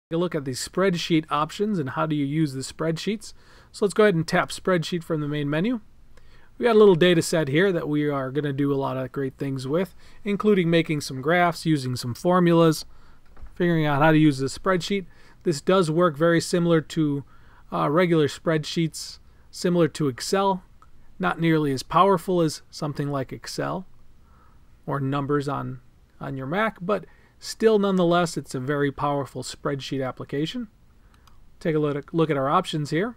A look at the spreadsheet options and how do you use the spreadsheets. So let's go ahead and tap spreadsheet from the main menu. We got a little data set here that we are going to do a lot of great things with, including making some graphs, using some formulas, figuring out how to use the spreadsheet. This does work very similar to regular spreadsheets, similar to Excel, not nearly as powerful as something like Excel or numbers on your Mac, but still, nonetheless, it's a very powerful spreadsheet application. Take a look at our options here.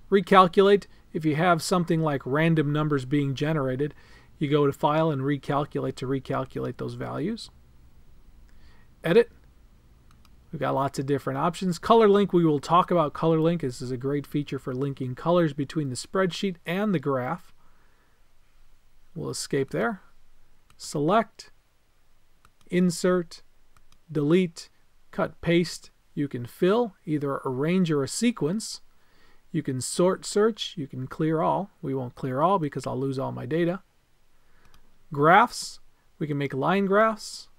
Recalculate. If you have something like random numbers being generated, you go to File and Recalculate to recalculate those values. Edit. We've got lots of different options. Color link, we will talk about color link. This is a great feature for linking colors between the spreadsheet and the graph. We'll escape there. Select. Insert, delete, cut, paste. You can fill, either arrange or a sequence. You can sort search, you can clear all. We won't clear all because I'll lose all my data. Graphs, we can make line graphs.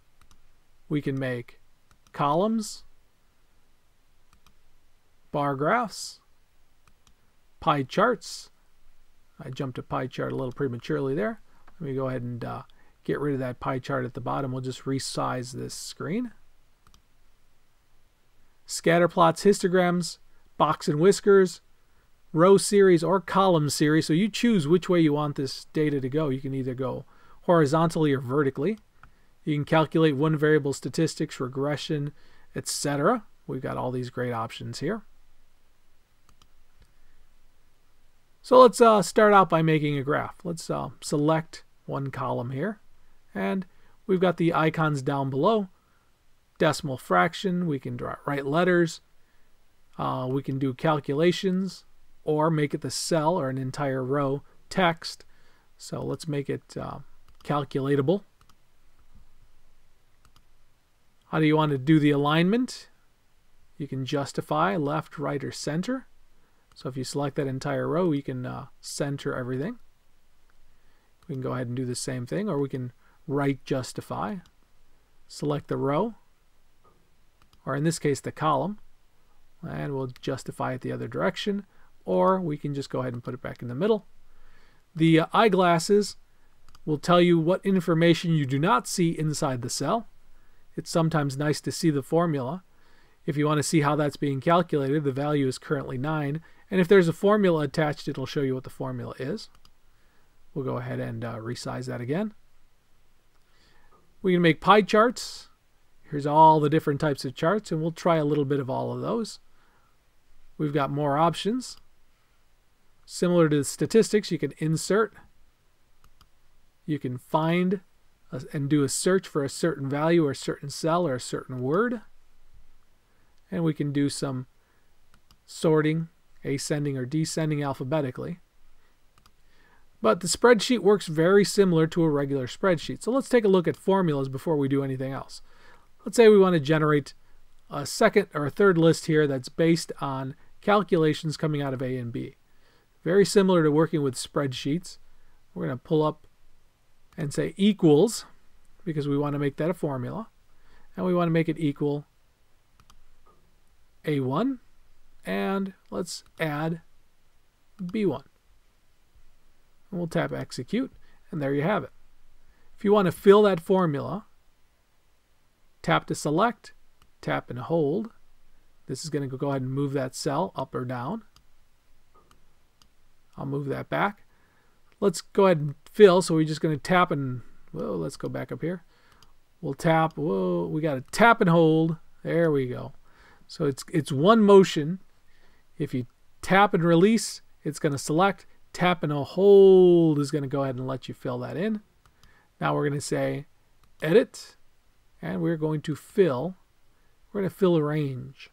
We can make columns, bar graphs, pie charts. I jumped to pie chart a little prematurely there. Let me go ahead and get rid of that pie chart at the bottom. We'll just resize this screen. Scatter plots, histograms, box and whiskers, row series or column series. So you choose which way you want this data to go. You can either go horizontally or vertically. You can calculate one variable statistics, regression, etc. We've got all these great options here. So let's start out by making a graph. Let's select one column here. And we've got the icons down below. Decimal fraction, we can write letters, we can do calculations, or make it the cell or an entire row text. So let's make it calculatable. How do you want to do the alignment? You can justify left, right, or center. So if you select that entire row, you can center everything. We can go ahead and do the same thing, or we can right justify, select the row, or in this case the column, and we'll justify it the other direction, or we can just go ahead and put it back in the middle. The eyeglasses will tell you what information you do not see inside the cell. It's sometimes nice to see the formula. If you want to see how that's being calculated, the value is currently 9, and if there's a formula attached, it'll show you what the formula is. We'll go ahead and resize that again. We can make pie charts. Here's all the different types of charts, and we'll try a little bit of all of those. We've got more options. Similar to the statistics, you can insert. You can find and do a search for a certain value or a certain cell or a certain word. And we can do some sorting, ascending or descending alphabetically. But the spreadsheet works very similar to a regular spreadsheet. So let's take a look at formulas before we do anything else. Let's say we want to generate a second or a third list here that's based on calculations coming out of A and B. Very similar to working with spreadsheets. We're going to pull up and say equals, because we want to make that a formula. And we want to make it equal A1. And let's add B1. And we'll tap execute, and there you have it. If you want to fill that formula, tap to select, tap and hold. This is going to go ahead and move that cell up or down. I'll move that back. Let's go ahead and fill, so we're just going to tap and, whoa, let's go back up here. We'll tap, whoa, we got to tap and hold. There we go. So it's one motion. If you tap and release, it's going to select. Tap and a hold is going to go ahead and let you fill that in. Now we're going to say edit, and we're going to fill. We're going to fill a range.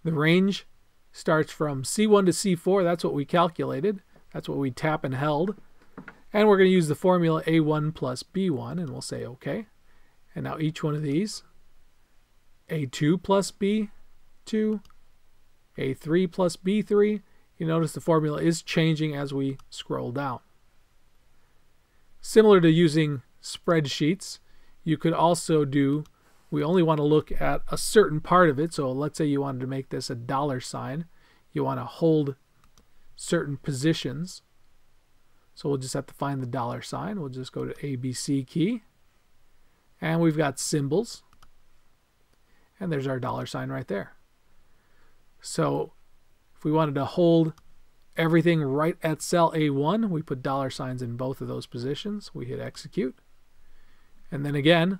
The range starts from C1 to C4. That's what we calculated. That's what we tap and held. And we're going to use the formula A1 plus B1, and we'll say OK. And now each one of these, A2 plus B2, A3 plus B3, you notice the formula is changing as we scroll down. Similar to using spreadsheets, you could also do we only want to look at a certain part of it. So let's say you wanted to make this a $sign. You want to hold certain positions. So we'll just have to find the $sign. We'll just go to ABC key. And we've got symbols. And there's our $sign right there. So if we wanted to hold everything right at cell A1, we put $signs in both of those positions. We hit execute. And then again,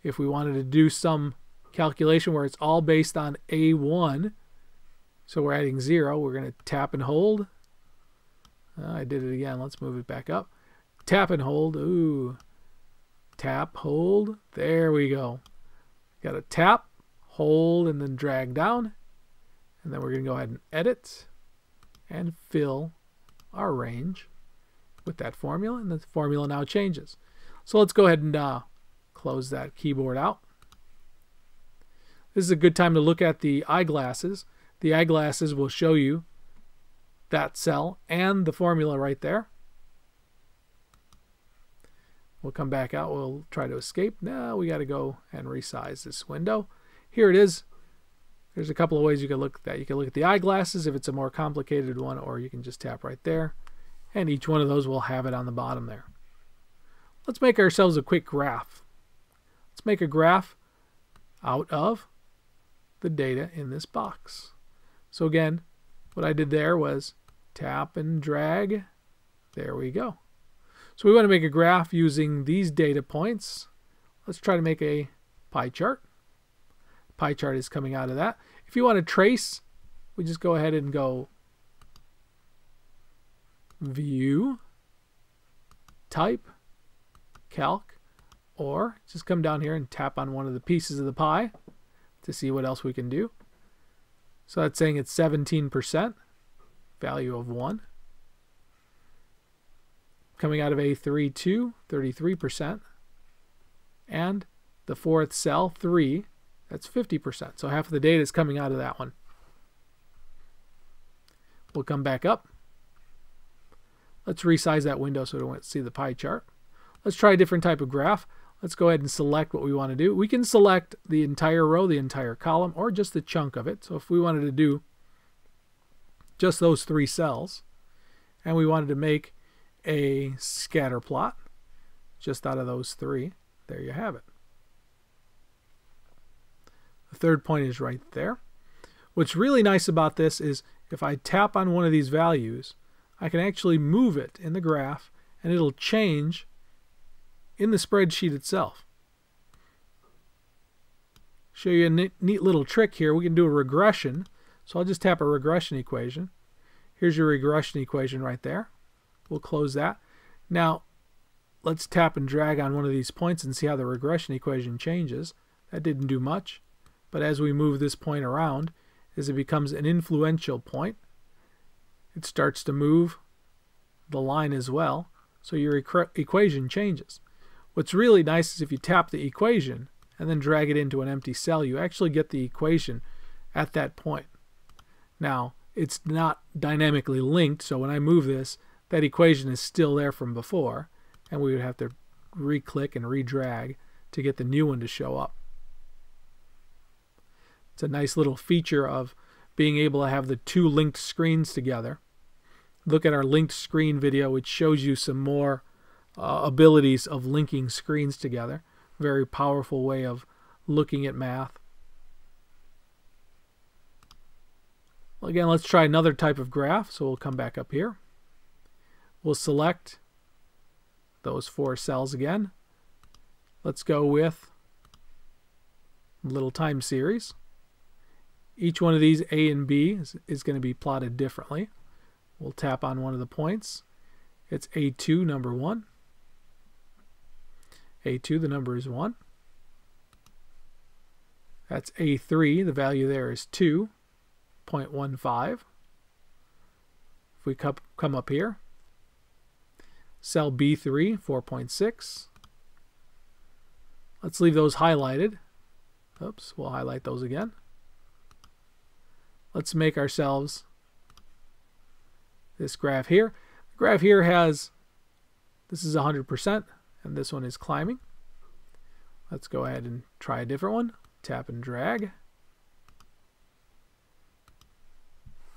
if we wanted to do some calculation where it's all based on A1, so we're adding 0, we're going to tap and hold. I did it again. Let's move it back up. Tap and hold. Ooh. Tap, hold. There we go. Got to tap, hold, and then drag down. And then we're going to go ahead and edit and fill our range with that formula. And the formula now changes. So let's go ahead and close that keyboard out. This is a good time to look at the eyeglasses. The eyeglasses will show you that cell and the formula right there. We'll come back out. We'll try to escape. Now we got to go and resize this window. Here it is. There's a couple of ways you can look at that. You can look at the eyeglasses if it's a more complicated one, or you can just tap right there. And each one of those will have it on the bottom there. Let's make ourselves a quick graph. Let's make a graph out of the data in this box. So again, what I did there was tap and drag. There we go. So we want to make a graph using these data points. Let's try to make a pie chart. Pie chart is coming out of that. If you want to trace, we just go ahead and go View, Type, Calc, or just come down here and tap on one of the pieces of the pie to see what else we can do. So that's saying it's 17%, value of 1. Coming out of A32, 33%. And the fourth cell, 3, that's 50%. So half of the data is coming out of that one. We'll come back up. Let's resize that window so we don't see the pie chart. Let's try a different type of graph. Let's go ahead and select what we want to do. We can select the entire row, the entire column, or just the chunk of it. So if we wanted to do just those 3 cells, and we wanted to make a scatter plot just out of those 3, there you have it. The third point is right there. What's really nice about this is if I tap on one of these values, I can actually move it in the graph and it'll change in the spreadsheet itself. Show you a neat little trick here. We can do a regression. So I'll just tap a regression equation. Here's your regression equation right there. We'll close that. Now let's tap and drag on one of these points and see how the regression equation changes. That didn't do much, but as we move this point around, as it becomes an influential point, it starts to move the line as well, so your equation changes. What's really nice is if you tap the equation and then drag it into an empty cell, you actually get the equation at that point. Now, it's not dynamically linked, so when I move this, that equation is still there from before, and we would have to re-click and re-drag to get the new one to show up. It's a nice little feature of being able to have the 2 linked screens together. Look at our linked screen video, which shows you some more abilities of linking screens together. Very powerful way of looking at math. Again, let's try another type of graph. So we'll come back up here. We'll select those 4 cells again. Let's go with little time series. Each one of these, A and B, is going to be plotted differently. We'll tap on one of the points. It's A2, number 1. A2, the number is 1. That's A3, the value there is 2.15. If we come up here, cell B3, 4.6. Let's leave those highlighted. Oops, we'll highlight those again. Let's make ourselves this graph here. The graph here has, this is 100%, and this one is climbing. Let's go ahead and try a different one. Tap and drag.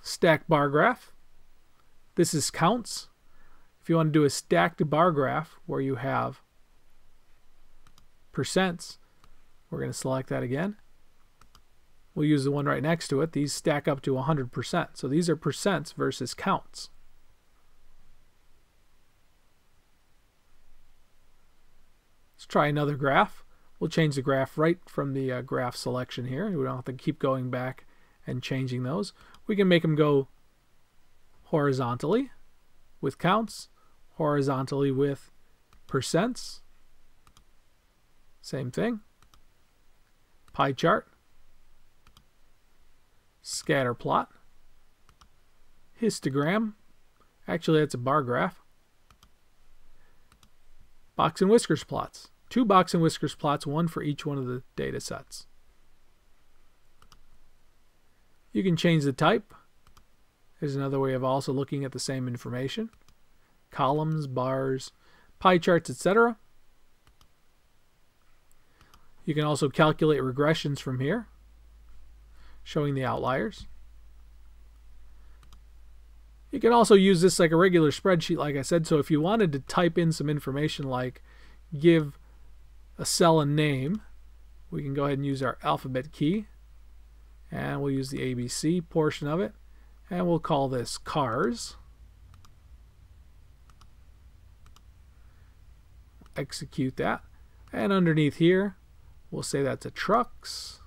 Stack bar graph. This is counts. If you want to do a stacked bar graph where you have percents, we're going to select that again. We'll use the one right next to it. These stack up to 100%. So these are percents versus counts. Let's try another graph. We'll change the graph right from the graph selection here. We don't have to keep going back and changing those. We can make them go horizontally with counts, horizontally with percents. Same thing. Pie chart, scatter plot, histogram. Actually, that's a bar graph. Box and whiskers plots. 2 box and whiskers plots, one for each one of the data sets. You can change the type. There's another way of also looking at the same information. Columns, bars, pie charts, etc. You can also calculate regressions from here, showing the outliers. You can also use this like a regular spreadsheet, like I said. So if you wanted to type in some information like give a cell a name, we can go ahead and use our alphabet key, and we'll use the ABC portion of it, and we'll call this cars. Execute that, and underneath here we'll say that's a trucks.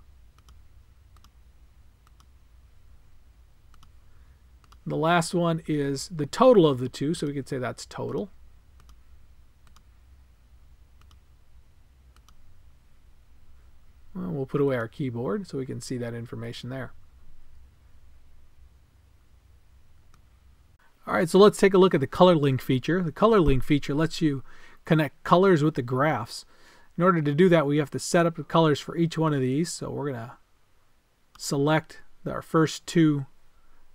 The last one is the total of the two, so we could say that's total. Well, we'll put away our keyboard so we can see that information there. Alright, so let's take a look at the color link feature. The color link feature lets you connect colors with the graphs. In order to do that, we have to set up the colors for each one of these. So we're going to select our first 2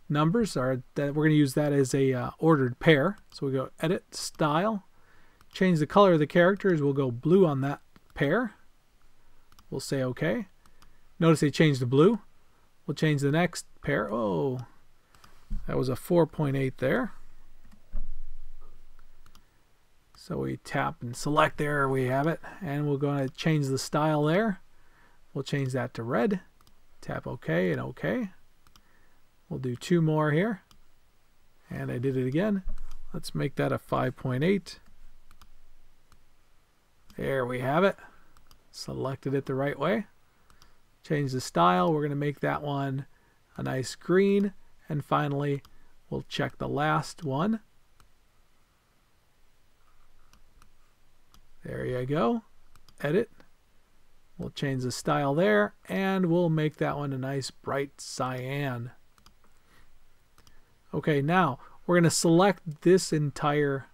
numbers. We're going to use that as a ordered pair. So we go Edit, Style, change the color of the characters. We'll go blue on that pair. We'll say OK. Notice they changed to blue. We'll change the next pair. Oh, that was a 4.8 there. So we tap and select, there we have it, and we're going to change the style there. We'll change that to red. Tap OK and OK. We'll do 2 more here, and I did it again. Let's make that a 5.8. There we have it. Selected it the right way. Change the style. We're going to make that one a nice green, and finally we'll check the last one. There you go. Edit. We'll change the style there, and we'll make that one a nice bright cyan. Okay, now we're going to select this entire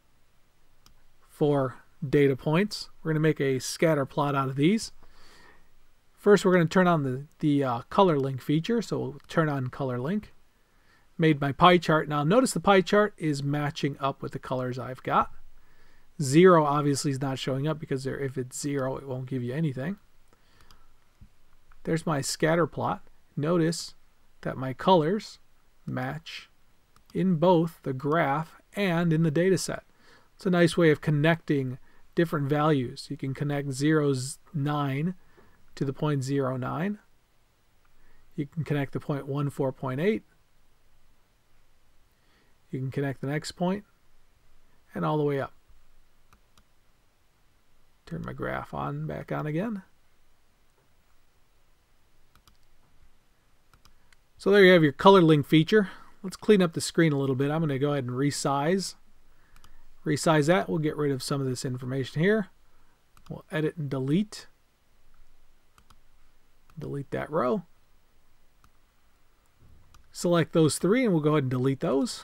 4 data points. We're going to make a scatter plot out of these. First, we're going to turn on the color link feature. So we'll turn on color link. Made my pie chart. Now notice the pie chart is matching up with the colors I've got. 0 obviously is not showing up because if it's 0, it won't give you anything. There's my scatter plot. Notice that my colors match in both the graph and in the data set. It's a nice way of connecting different values. You can connect 0.9 to the 0.09. You can connect the 0.14.8. You can connect the next point and all the way up. Turn my graph back on again. So there you have your color link feature. Let's clean up the screen a little bit. I'm going to go ahead and resize. Resize that. We'll get rid of some of this information here. We'll edit and delete. Delete that row. Select those 3 and we'll go ahead and delete those.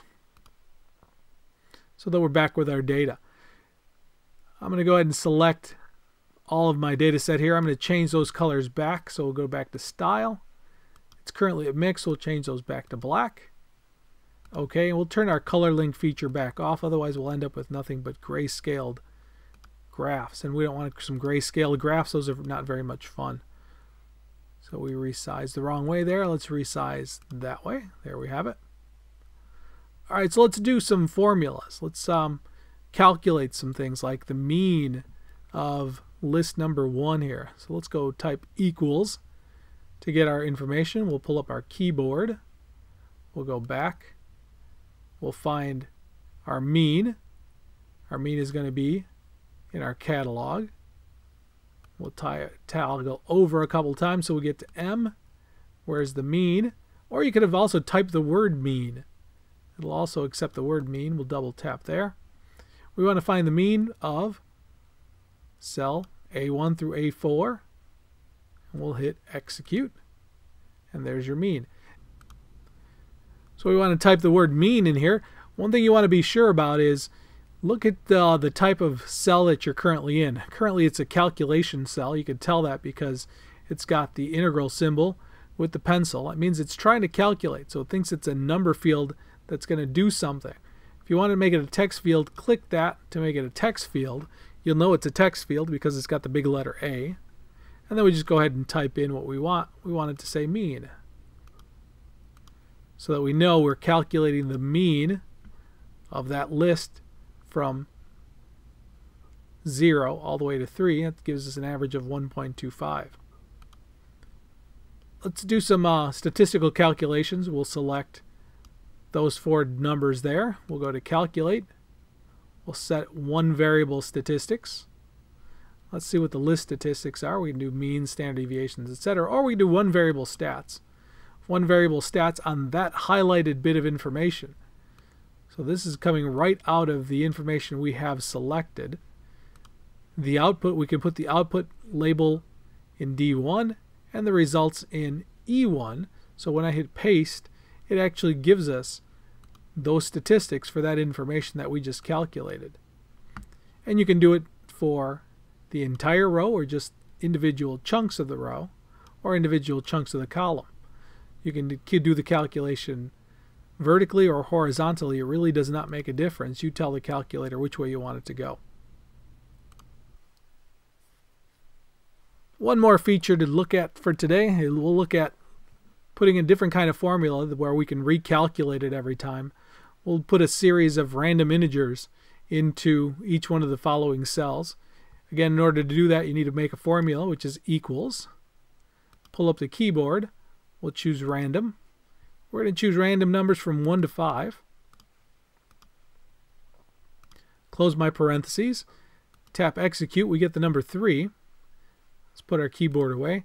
So that we're back with our data. I'm going to go ahead and select all of my data set here. I'm going to change those colors back. So we'll go back to style. It's currently at mix. We'll change those back to black. Okay, and we'll turn our color link feature back off. Otherwise we'll end up with nothing but grayscaled graphs, and we don't want some grayscale graphs. Those are not very much fun. So we resized the wrong way there. Let's resize that way. There we have it. All right, so let's do some formulas. Let's calculate some things like the mean of list number 1 here. So let's go type equals to get our information. We'll pull up our keyboard. We'll go back. We'll find our mean. Our mean is going to be in our catalog. We'll toggle over a couple times so we get to M. Where's the mean? Or you could have also typed the word mean. It'll also accept the word mean. We'll double tap there. We want to find the mean of cell A1 through A4. And we'll hit execute. And there's your mean. So we want to type the word mean in here. One thing you want to be sure about is look at the type of cell that you're currently in. Currently it's a calculation cell. You can tell that because it's got the integral symbol with the pencil. That means it's trying to calculate. So it thinks it's a number field that's going to do something. If you want to make it a text field, click that to make it a text field. You'll know it's a text field because it's got the big letter A. And then we just go ahead and type in what we want. We want it to say mean. So that we know we're calculating the mean of that list from 0 all the way to 3. That gives us an average of 1.25. Let's do some statistical calculations. We'll select those 4 numbers there. We'll go to calculate. We'll set one variable statistics. Let's see what the list statistics are. We can do mean, standard deviations, etc. Or we can do one variable stats. One variable stats on that highlighted bit of information. So this is coming right out of the information we have selected. The output, we can put the output label in D1 and the results in E1. So when I hit paste, it actually gives us those statistics for that information that we just calculated. And you can do it for the entire row or just individual chunks of the row or individual chunks of the column. You can do the calculation vertically or horizontally. It really does not make a difference. You tell the calculator which way you want it to go. One more feature to look at for today, we'll look at putting a different kind of formula where we can recalculate it every time. We'll put a series of random integers into each one of the following cells. Again, in order to do that, you need to make a formula, which is equals. Pull up the keyboard. We'll choose random. We're going to choose random numbers from 1 to 5. Close my parentheses. Tap execute. We get the number 3. Let's put our keyboard away.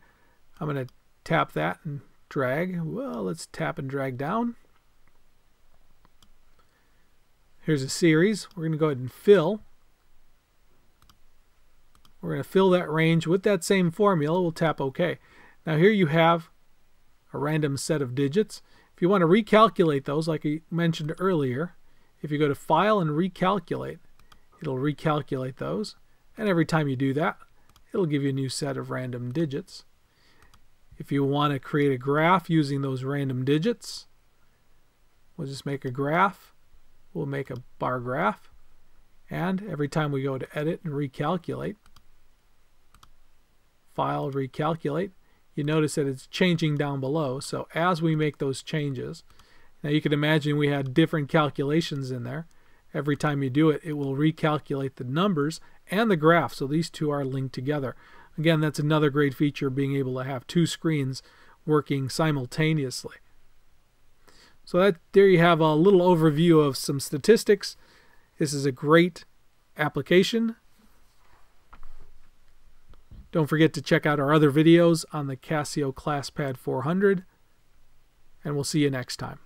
I'm going to tap that and drag. Well, let's tap and drag down. Here's a series. We're going to go ahead and fill. We're going to fill that range with that same formula. We'll tap OK. Now here you have a random set of digits. If you want to recalculate those, like I mentioned earlier, if you go to File and Recalculate, it'll recalculate those. And every time you do that, it'll give you a new set of random digits. If you want to create a graph using those random digits, we'll just make a graph. We'll make a bar graph. And every time we go to Edit and Recalculate, File, Recalculate, you notice that it's changing down below. So as we make those changes, now you can imagine we had different calculations in there. Every time you do it, it will recalculate the numbers and the graph. So these two are linked together. Again, that's another great feature of being able to have 2 screens working simultaneously. So there you have a little overview of some statistics. This is a great application. Don't forget to check out our other videos on the Casio ClassPad 400, and we'll see you next time.